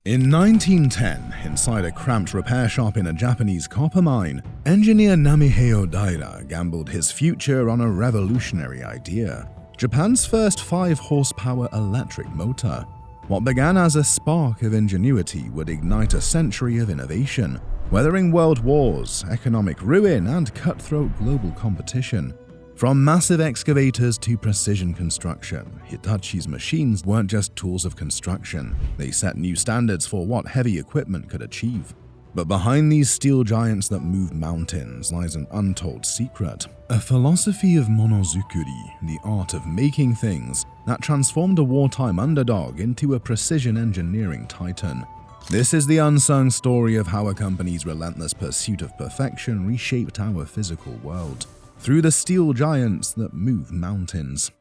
In 1910, inside a cramped repair shop in a Japanese copper mine, engineer Namihei Odaira gambled his future on a revolutionary idea: Japan's first 5-horsepower electric motor. What began as a spark of ingenuity would ignite a century of innovation, weathering world wars, economic ruin, and cutthroat global competition. From massive excavators to precision construction, Hitachi's machines weren't just tools of construction. They set new standards for what heavy equipment could achieve. But behind these steel giants that moved mountains lies an untold secret: a philosophy of monozukuri, the art of making things, that transformed a wartime underdog into a precision engineering titan. This is the unsung story of how a company's relentless pursuit of perfection reshaped our physical world, through the steel giants that move mountains.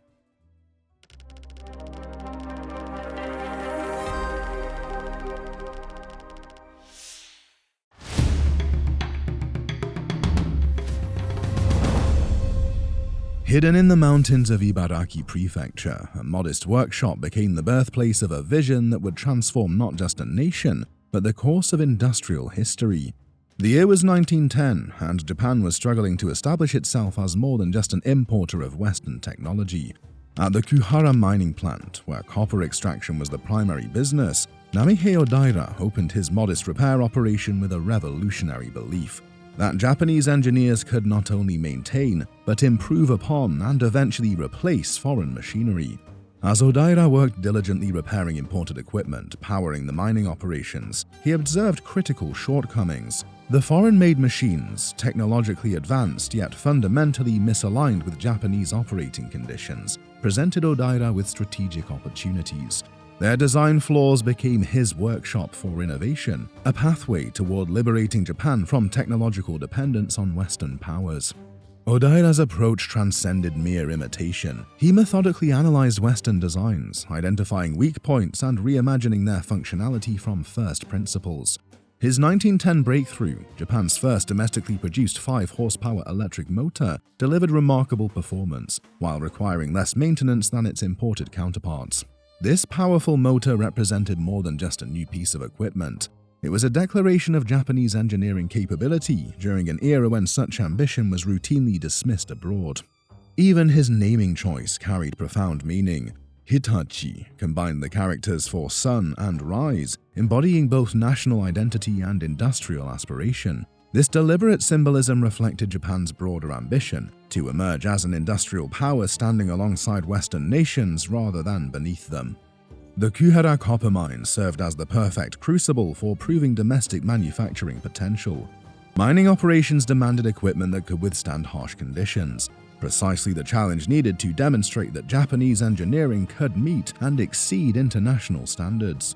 Hidden in the mountains of Ibaraki Prefecture, a modest workshop became the birthplace of a vision that would transform not just a nation, but the course of industrial history. The year was 1910, and Japan was struggling to establish itself as more than just an importer of Western technology. At the Kuhara mining plant, where copper extraction was the primary business, Namihei Odaira opened his modest repair operation with a revolutionary belief that Japanese engineers could not only maintain, but improve upon and eventually replace foreign machinery. As Odaira worked diligently repairing imported equipment powering the mining operations, he observed critical shortcomings. The foreign-made machines, technologically advanced yet fundamentally misaligned with Japanese operating conditions, presented Odaira with strategic opportunities. Their design flaws became his workshop for innovation, a pathway toward liberating Japan from technological dependence on Western powers. Odaira's approach transcended mere imitation. He methodically analyzed Western designs, identifying weak points and reimagining their functionality from first principles. His 1910 breakthrough, Japan's first domestically produced 5-horsepower electric motor, delivered remarkable performance, while requiring less maintenance than its imported counterparts. This powerful motor represented more than just a new piece of equipment. It was a declaration of Japanese engineering capability during an era when such ambition was routinely dismissed abroad. Even his naming choice carried profound meaning. Hitachi combined the characters for sun and rise, embodying both national identity and industrial aspiration. This deliberate symbolism reflected Japan's broader ambition to emerge as an industrial power standing alongside Western nations rather than beneath them. The Kuhara copper mine served as the perfect crucible for proving domestic manufacturing potential. Mining operations demanded equipment that could withstand harsh conditions, precisely the challenge needed to demonstrate that Japanese engineering could meet and exceed international standards.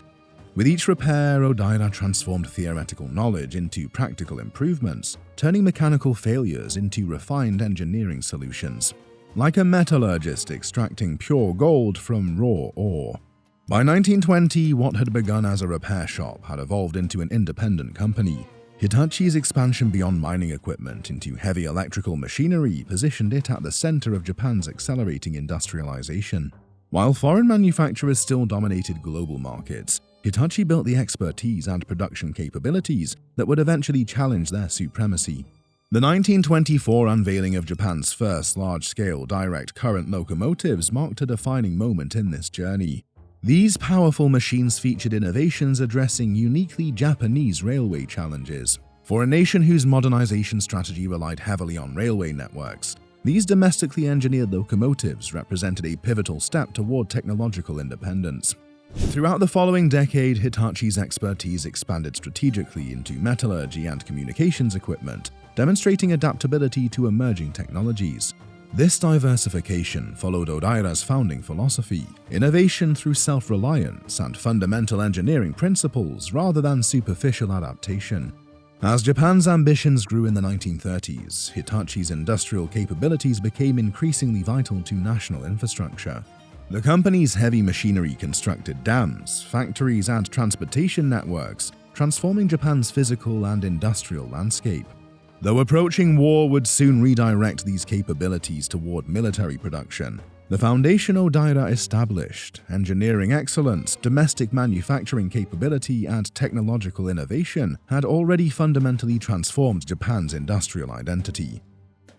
With each repair, Odaira transformed theoretical knowledge into practical improvements, turning mechanical failures into refined engineering solutions. Like a metallurgist extracting pure gold from raw ore. By 1920, what had begun as a repair shop had evolved into an independent company. Hitachi's expansion beyond mining equipment into heavy electrical machinery positioned it at the center of Japan's accelerating industrialization. While foreign manufacturers still dominated global markets, Hitachi built the expertise and production capabilities that would eventually challenge their supremacy. The 1924 unveiling of Japan's first large-scale direct current locomotives marked a defining moment in this journey. These powerful machines featured innovations addressing uniquely Japanese railway challenges. For a nation whose modernization strategy relied heavily on railway networks, these domestically engineered locomotives represented a pivotal step toward technological independence. Throughout the following decade, Hitachi's expertise expanded strategically into metallurgy and communications equipment, demonstrating adaptability to emerging technologies. This diversification followed Odaira's founding philosophy: innovation through self-reliance and fundamental engineering principles rather than superficial adaptation. As Japan's ambitions grew in the 1930s, Hitachi's industrial capabilities became increasingly vital to national infrastructure. The company's heavy machinery constructed dams, factories, and transportation networks, transforming Japan's physical and industrial landscape. Though approaching war would soon redirect these capabilities toward military production, The foundation Odaira established, engineering excellence, domestic manufacturing capability, and technological innovation had already fundamentally transformed Japan's industrial identity.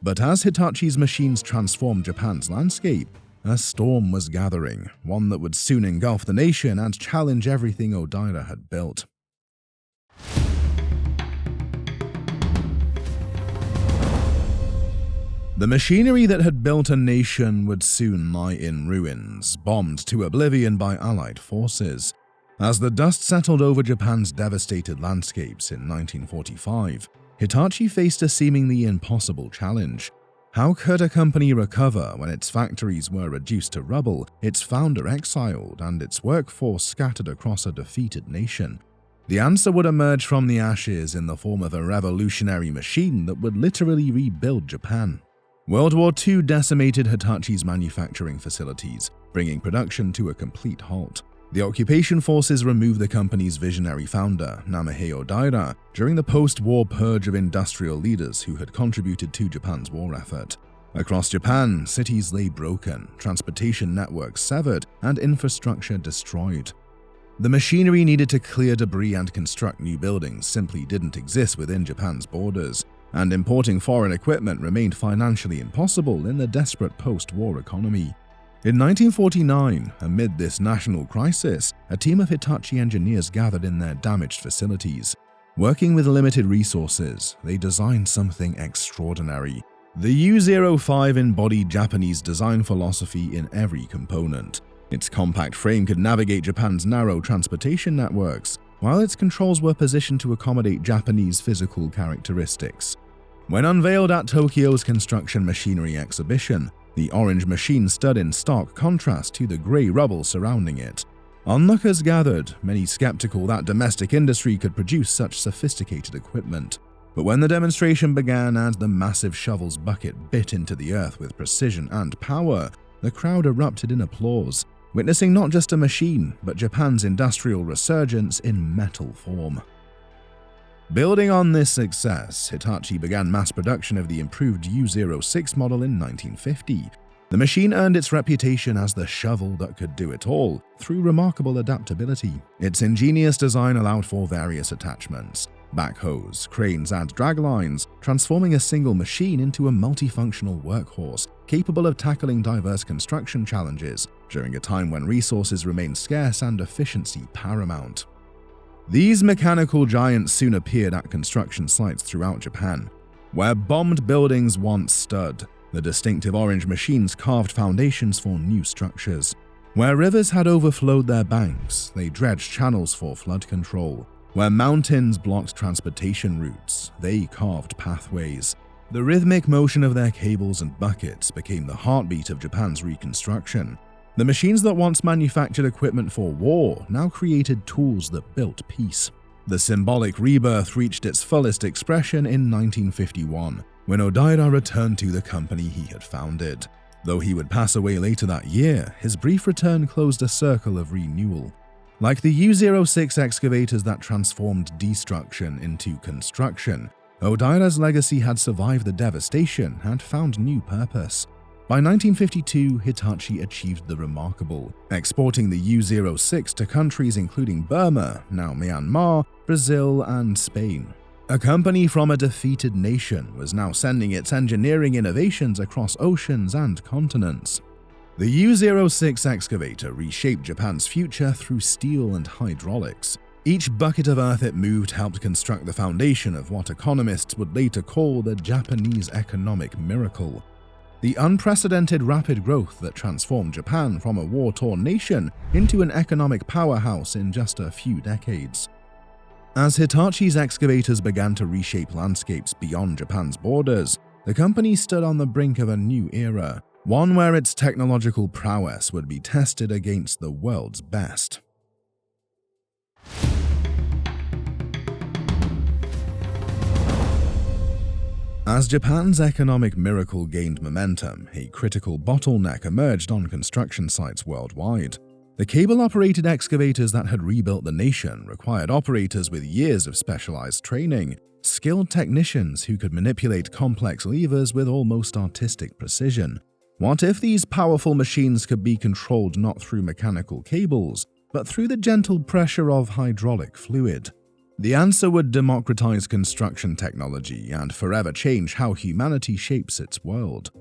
But as Hitachi's machines transformed Japan's landscape, a storm was gathering, one that would soon engulf the nation and challenge everything Odaira had built. The machinery that had built a nation would soon lie in ruins, bombed to oblivion by Allied forces. As the dust settled over Japan's devastated landscapes in 1945, Hitachi faced a seemingly impossible challenge. How could a company recover when its factories were reduced to rubble, its founder exiled, and its workforce scattered across a defeated nation? The answer would emerge from the ashes in the form of a revolutionary machine that would literally rebuild Japan. World War II decimated Hitachi's manufacturing facilities, bringing production to a complete halt. The occupation forces removed the company's visionary founder, Namihei Odaira, during the post-war purge of industrial leaders who had contributed to Japan's war effort. Across Japan, cities lay broken, transportation networks severed, and infrastructure destroyed. The machinery needed to clear debris and construct new buildings simply didn't exist within Japan's borders, and importing foreign equipment remained financially impossible in the desperate post-war economy. In 1949, amid this national crisis, a team of Hitachi engineers gathered in their damaged facilities. Working with limited resources, they designed something extraordinary. The U05 embodied Japanese design philosophy in every component. Its compact frame could navigate Japan's narrow transportation networks, while its controls were positioned to accommodate Japanese physical characteristics. When unveiled at Tokyo's Construction Machinery exhibition, the orange machine stood in stark contrast to the grey rubble surrounding it. Onlookers gathered, many skeptical that domestic industry could produce such sophisticated equipment. But when the demonstration began and the massive shovel's bucket bit into the earth with precision and power, the crowd erupted in applause, witnessing not just a machine, but Japan's industrial resurgence in metal form. Building on this success, Hitachi began mass production of the improved U06 model in 1950. The machine earned its reputation as the shovel that could do it all through remarkable adaptability. Its ingenious design allowed for various attachments, backhoes, cranes, and draglines, transforming a single machine into a multifunctional workhorse capable of tackling diverse construction challenges during a time when resources remained scarce and efficiency paramount. These mechanical giants soon appeared at construction sites throughout Japan. Where bombed buildings once stood, the distinctive orange machines carved foundations for new structures. Where rivers had overflowed their banks, they dredged channels for flood control. Where mountains blocked transportation routes, they carved pathways. The rhythmic motion of their cables and buckets became the heartbeat of Japan's reconstruction. The machines that once manufactured equipment for war now created tools that built peace. The symbolic rebirth reached its fullest expression in 1951, when Odaira returned to the company he had founded. Though he would pass away later that year, his brief return closed a circle of renewal. Like the U06 excavators that transformed destruction into construction, Odaira's legacy had survived the devastation and found new purpose. By 1952, Hitachi achieved the remarkable, exporting the U06 to countries including Burma, now Myanmar, Brazil, and Spain. A company from a defeated nation was now sending its engineering innovations across oceans and continents. The U06 excavator reshaped Japan's future through steel and hydraulics. Each bucket of earth it moved helped construct the foundation of what economists would later call the Japanese economic miracle. The unprecedented rapid growth that transformed Japan from a war-torn nation into an economic powerhouse in just a few decades. As Hitachi's excavators began to reshape landscapes beyond Japan's borders, the company stood on the brink of a new era, one where its technological prowess would be tested against the world's best. As Japan's economic miracle gained momentum, a critical bottleneck emerged on construction sites worldwide. The cable-operated excavators that had rebuilt the nation required operators with years of specialized training, skilled technicians who could manipulate complex levers with almost artistic precision. What if these powerful machines could be controlled not through mechanical cables, but through the gentle pressure of hydraulic fluid? The answer would democratize construction technology and forever change how humanity shapes its world.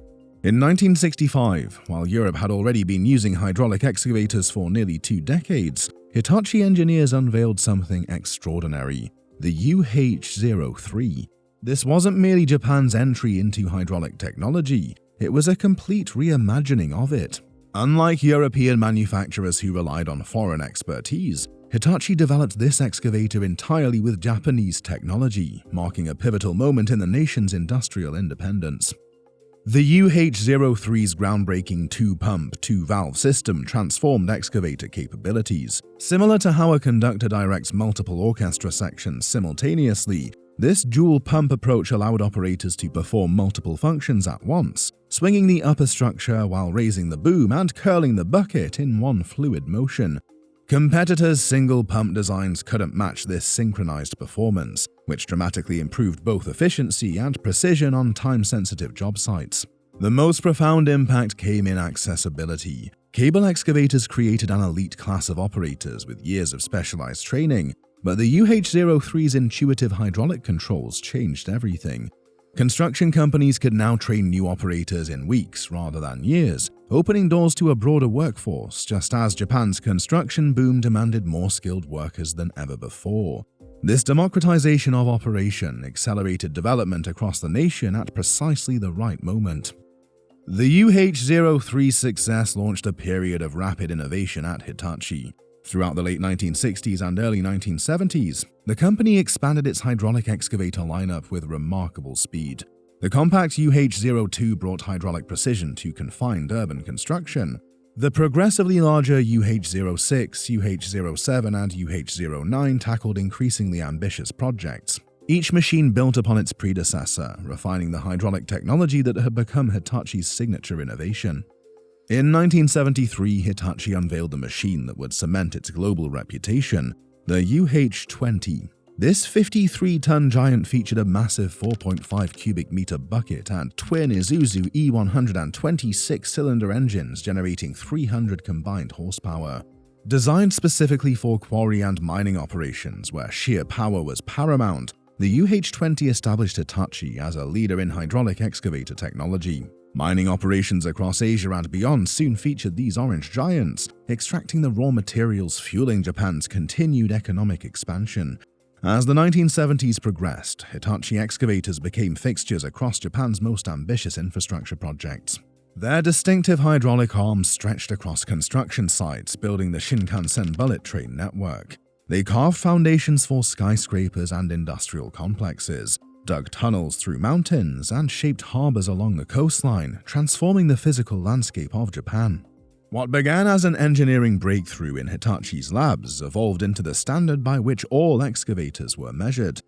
In 1965, while Europe had already been using hydraulic excavators for nearly 2 decades, Hitachi engineers unveiled something extraordinary: the UH-03. This wasn't merely Japan's entry into hydraulic technology, it was a complete reimagining of it. Unlike European manufacturers who relied on foreign expertise, Hitachi developed this excavator entirely with Japanese technology, marking a pivotal moment in the nation's industrial independence. The UH-03's groundbreaking 2-pump, 2-valve system transformed excavator capabilities. Similar to how a conductor directs multiple orchestra sections simultaneously, this dual-pump approach allowed operators to perform multiple functions at once, swinging the upper structure while raising the boom and curling the bucket in one fluid motion. Competitors' single-pump designs couldn't match this synchronized performance, which dramatically improved both efficiency and precision on time-sensitive job sites. The most profound impact came in accessibility. Cable excavators created an elite class of operators with years of specialized training, but the UH-03's intuitive hydraulic controls changed everything. Construction companies could now train new operators in weeks rather than years, opening doors to a broader workforce, just as Japan's construction boom demanded more skilled workers than ever before. This democratization of operation accelerated development across the nation at precisely the right moment. The UH-03's success launched a period of rapid innovation at Hitachi. Throughout the late 1960s and early 1970s, the company expanded its hydraulic excavator lineup with remarkable speed. The compact UH-02 brought hydraulic precision to confined urban construction. The progressively larger UH-06, UH-07, and UH-09 tackled increasingly ambitious projects. Each machine built upon its predecessor, refining the hydraulic technology that had become Hitachi's signature innovation. In 1973, Hitachi unveiled the machine that would cement its global reputation, the UH-20. This 53-ton giant featured a massive 4.5 cubic meter bucket and twin Isuzu E126-cylinder engines generating 300 combined horsepower. Designed specifically for quarry and mining operations where sheer power was paramount, the UH-20 established Hitachi as a leader in hydraulic excavator technology. Mining operations across Asia and beyond soon featured these orange giants, extracting the raw materials fueling Japan's continued economic expansion. As the 1970s progressed, Hitachi excavators became fixtures across Japan's most ambitious infrastructure projects. Their distinctive hydraulic arms stretched across construction sites, building the Shinkansen bullet train network. They carved foundations for skyscrapers and industrial complexes, dug tunnels through mountains, and shaped harbors along the coastline, transforming the physical landscape of Japan. What began as an engineering breakthrough in Hitachi's labs evolved into the standard by which all excavators were measured.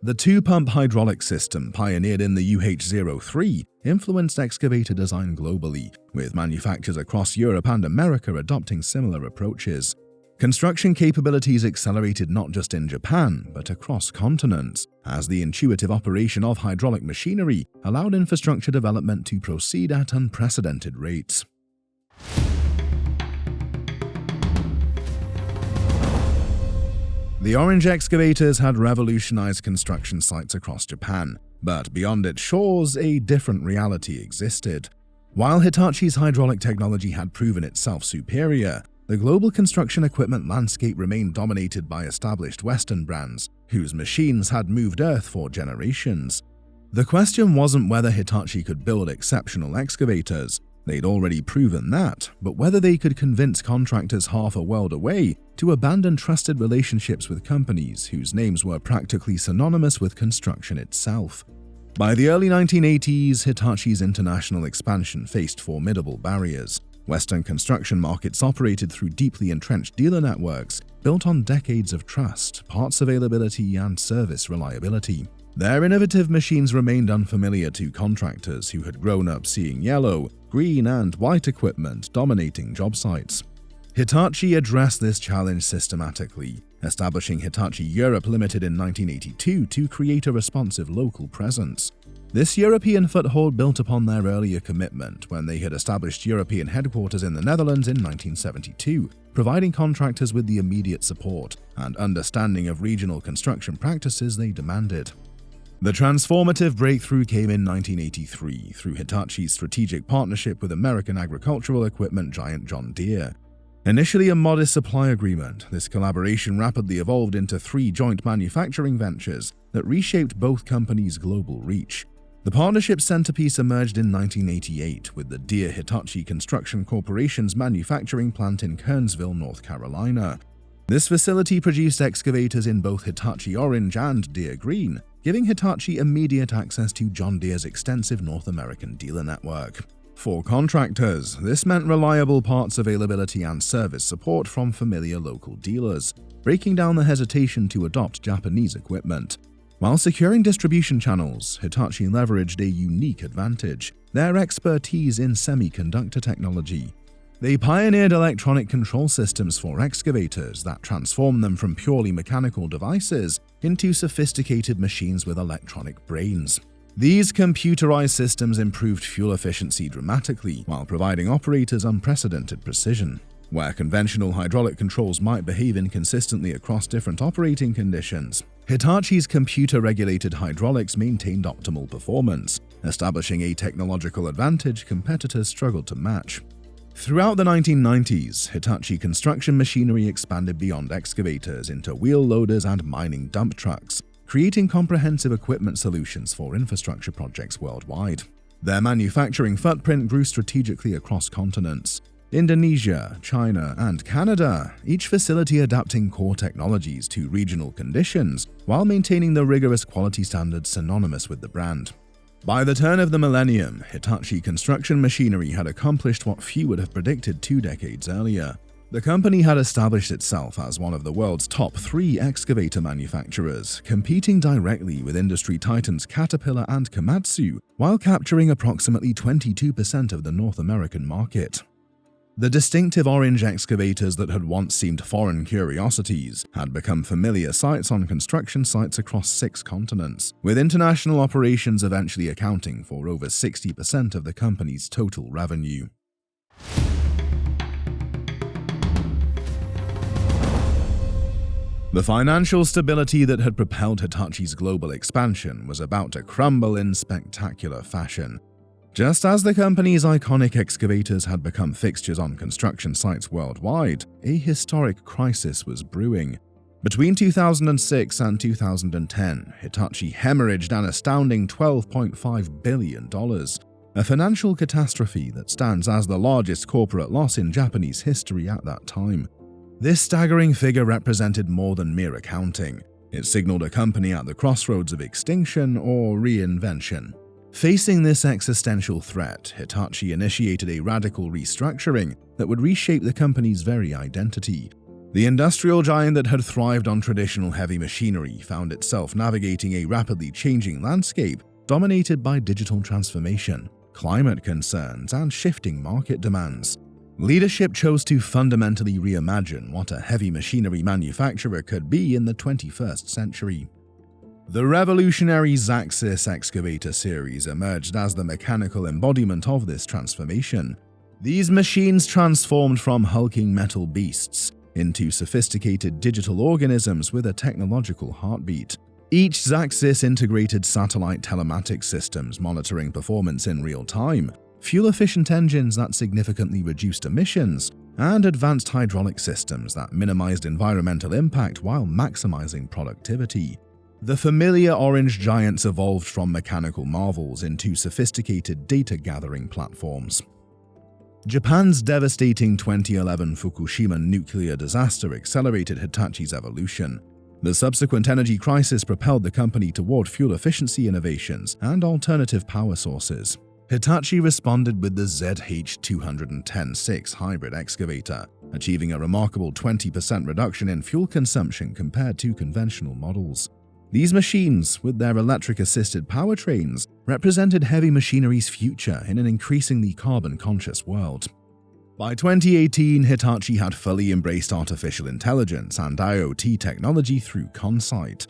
The 2-pump hydraulic system pioneered in the UH-03 influenced excavator design globally, with manufacturers across Europe and America adopting similar approaches. Construction capabilities accelerated not just in Japan, but across continents, as the intuitive operation of hydraulic machinery allowed infrastructure development to proceed at unprecedented rates. The orange excavators had revolutionized construction sites across Japan, but beyond its shores, a different reality existed. While Hitachi's hydraulic technology had proven itself superior, the global construction equipment landscape remained dominated by established Western brands, whose machines had moved Earth for generations. The question wasn't whether Hitachi could build exceptional excavators, they'd already proven that, but whether they could convince contractors half a world away to abandon trusted relationships with companies whose names were practically synonymous with construction itself. By the early 1980s, Hitachi's international expansion faced formidable barriers. Western construction markets operated through deeply entrenched dealer networks built on decades of trust, parts availability, and service reliability. Their innovative machines remained unfamiliar to contractors who had grown up seeing yellow, green, and white equipment dominating job sites. Hitachi addressed this challenge systematically, establishing Hitachi Europe Limited in 1982 to create a responsive local presence. This European foothold built upon their earlier commitment when they had established European headquarters in the Netherlands in 1972, providing contractors with the immediate support and understanding of regional construction practices they demanded. The transformative breakthrough came in 1983 through Hitachi's strategic partnership with American agricultural equipment giant John Deere. Initially a modest supply agreement, this collaboration rapidly evolved into 3 joint manufacturing ventures that reshaped both companies' global reach. The partnership's centerpiece emerged in 1988 with the Deere-Hitachi Construction Corporation's manufacturing plant in Kernsville, North Carolina. This facility produced excavators in both Hitachi Orange and Deere Green, giving Hitachi immediate access to John Deere's extensive North American dealer network. For contractors, this meant reliable parts availability and service support from familiar local dealers, breaking down the hesitation to adopt Japanese equipment. While securing distribution channels, Hitachi leveraged a unique advantage: their expertise in semiconductor technology. They pioneered electronic control systems for excavators that transformed them from purely mechanical devices into sophisticated machines with electronic brains. These computerized systems improved fuel efficiency dramatically while providing operators unprecedented precision. Where conventional hydraulic controls might behave inconsistently across different operating conditions, Hitachi's computer-regulated hydraulics maintained optimal performance, establishing a technological advantage competitors struggled to match. Throughout the 1990s, Hitachi construction machinery expanded beyond excavators into wheel loaders and mining dump trucks, creating comprehensive equipment solutions for infrastructure projects worldwide. Their manufacturing footprint grew strategically across continents: Indonesia, China, and Canada, each facility adapting core technologies to regional conditions while maintaining the rigorous quality standards synonymous with the brand. By the turn of the millennium, Hitachi construction machinery had accomplished what few would have predicted 2 decades earlier. The company had established itself as one of the world's top 3 excavator manufacturers, competing directly with industry titans Caterpillar and Komatsu, while capturing approximately 22% of the North American market. The distinctive orange excavators that had once seemed foreign curiosities had become familiar sights on construction sites across 6 continents, with international operations eventually accounting for over 60% of the company's total revenue. The financial stability that had propelled Hitachi's global expansion was about to crumble in spectacular fashion. Just as the company's iconic excavators had become fixtures on construction sites worldwide, a historic crisis was brewing. Between 2006 and 2010, Hitachi hemorrhaged an astounding $12.5 billion, a financial catastrophe that stands as the largest corporate loss in Japanese history at that time. This staggering figure represented more than mere accounting. It signaled a company at the crossroads of extinction or reinvention. Facing this existential threat, Hitachi initiated a radical restructuring that would reshape the company's very identity. The industrial giant that had thrived on traditional heavy machinery found itself navigating a rapidly changing landscape dominated by digital transformation, climate concerns, and shifting market demands. Leadership chose to fundamentally reimagine what a heavy machinery manufacturer could be in the 21st century. The revolutionary Xaxis excavator series emerged as the mechanical embodiment of this transformation. These machines transformed from hulking metal beasts into sophisticated digital organisms with a technological heartbeat. Each Xaxis integrated satellite telematics systems monitoring performance in real time, fuel-efficient engines that significantly reduced emissions, and advanced hydraulic systems that minimized environmental impact while maximizing productivity. The familiar orange giants evolved from mechanical marvels into sophisticated data-gathering platforms. Japan's devastating 2011 Fukushima nuclear disaster accelerated Hitachi's evolution. The subsequent energy crisis propelled the company toward fuel efficiency innovations and alternative power sources. Hitachi responded with the ZH210-6 hybrid excavator, achieving a remarkable 20% reduction in fuel consumption compared to conventional models. These machines, with their electric-assisted powertrains, represented heavy machinery's future in an increasingly carbon-conscious world. By 2018, Hitachi had fully embraced artificial intelligence and IoT technology through ConSite.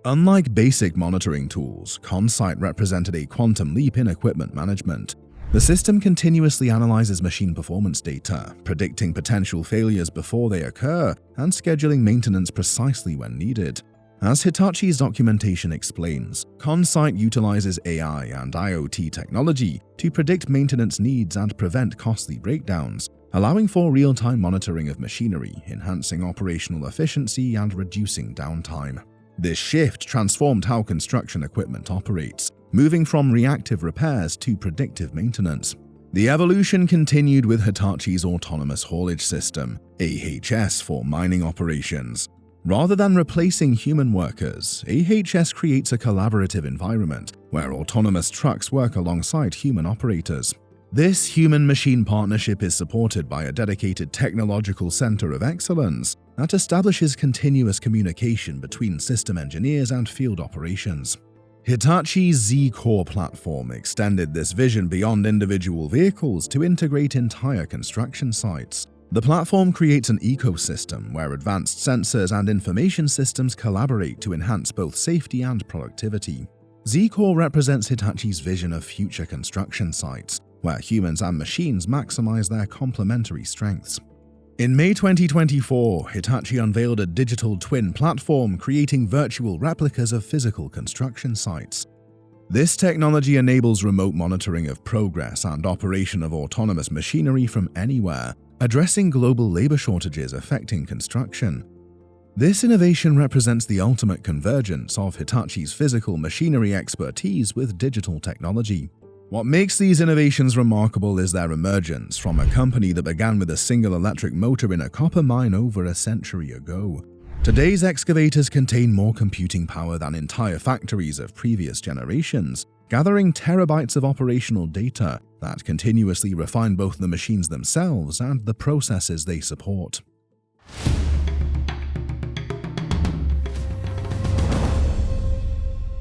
Unlike basic monitoring tools, ConSight represented a quantum leap in equipment management. The system continuously analyzes machine performance data, predicting potential failures before they occur, and scheduling maintenance precisely when needed. As Hitachi's documentation explains, ConSight utilizes AI and IoT technology to predict maintenance needs and prevent costly breakdowns, allowing for real-time monitoring of machinery, enhancing operational efficiency and reducing downtime. This shift transformed how construction equipment operates, moving from reactive repairs to predictive maintenance. The evolution continued with Hitachi's autonomous haulage system, AHS, for mining operations. Rather than replacing human workers, AHS creates a collaborative environment where autonomous trucks work alongside human operators. This human-machine partnership is supported by a dedicated technological center of excellence that establishes continuous communication between system engineers and field operations. Hitachi's Z-Core platform extended this vision beyond individual vehicles to integrate entire construction sites. The platform creates an ecosystem where advanced sensors and information systems collaborate to enhance both safety and productivity. Z-Core represents Hitachi's vision of future construction sites, where humans and machines maximize their complementary strengths. In May 2024, Hitachi unveiled a digital twin platform creating virtual replicas of physical construction sites. This technology enables remote monitoring of progress and operation of autonomous machinery from anywhere, addressing global labor shortages affecting construction. This innovation represents the ultimate convergence of Hitachi's physical machinery expertise with digital technology. What makes these innovations remarkable is their emergence from a company that began with a single electric motor in a copper mine over a century ago. Today's excavators contain more computing power than entire factories of previous generations, gathering terabytes of operational data that continuously refine both the machines themselves and the processes they support.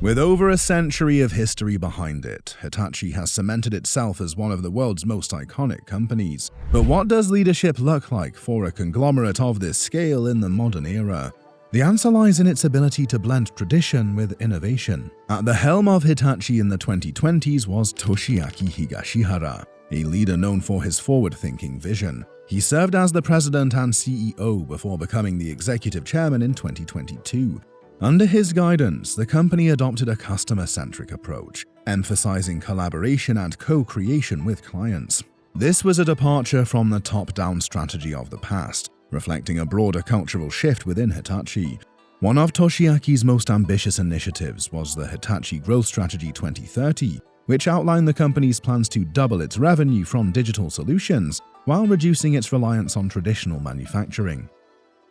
With over a century of history behind it, Hitachi has cemented itself as one of the world's most iconic companies. But what does leadership look like for a conglomerate of this scale in the modern era? The answer lies in its ability to blend tradition with innovation. At the helm of Hitachi in the 2020s was Toshiaki Higashihara, a leader known for his forward-thinking vision. He served as the president and CEO before becoming the executive chairman in 2022. Under his guidance, the company adopted a customer-centric approach, emphasizing collaboration and co-creation with clients. This was a departure from the top-down strategy of the past, reflecting a broader cultural shift within Hitachi. One of Toshiaki's most ambitious initiatives was the Hitachi Growth Strategy 2030, which outlined the company's plans to double its revenue from digital solutions while reducing its reliance on traditional manufacturing.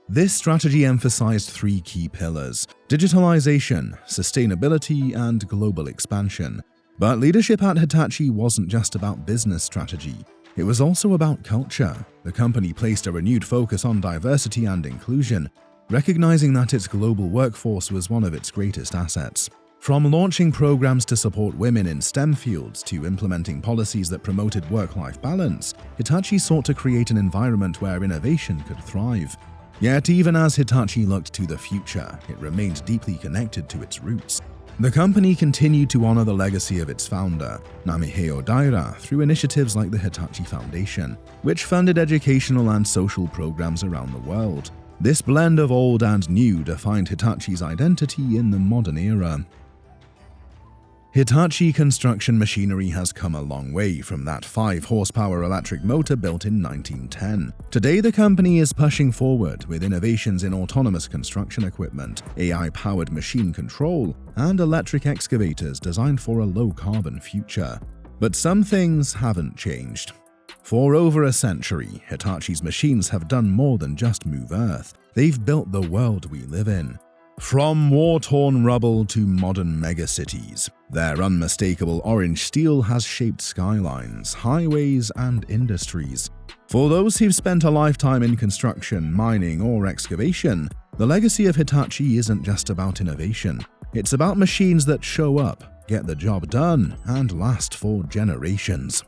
This strategy emphasized three key pillars: digitalization, sustainability, and global expansion. But leadership at Hitachi wasn't just about business strategy. It was also about culture. The company placed a renewed focus on diversity and inclusion, recognizing that its global workforce was one of its greatest assets. From launching programs to support women in STEM fields to implementing policies that promoted work-life balance, Hitachi sought to create an environment where innovation could thrive. Yet even as Hitachi looked to the future, it remained deeply connected to its roots. The company continued to honor the legacy of its founder, Namiheo Daira, through initiatives like the Hitachi Foundation, which funded educational and social programs around the world. This blend of old and new defined Hitachi's identity in the modern era. Hitachi construction machinery has come a long way from that 5-horsepower electric motor built in 1910. Today, the company is pushing forward with innovations in autonomous construction equipment, AI-powered machine control, and electric excavators designed for a low-carbon future. But some things haven't changed. For over a century, Hitachi's machines have done more than just move Earth. They've built the world we live in. From war-torn rubble to modern megacities, their unmistakable orange steel has shaped skylines, highways, and industries. For those who've spent a lifetime in construction, mining, or excavation, the legacy of Hitachi isn't just about innovation. It's about machines that show up, get the job done, and last for generations.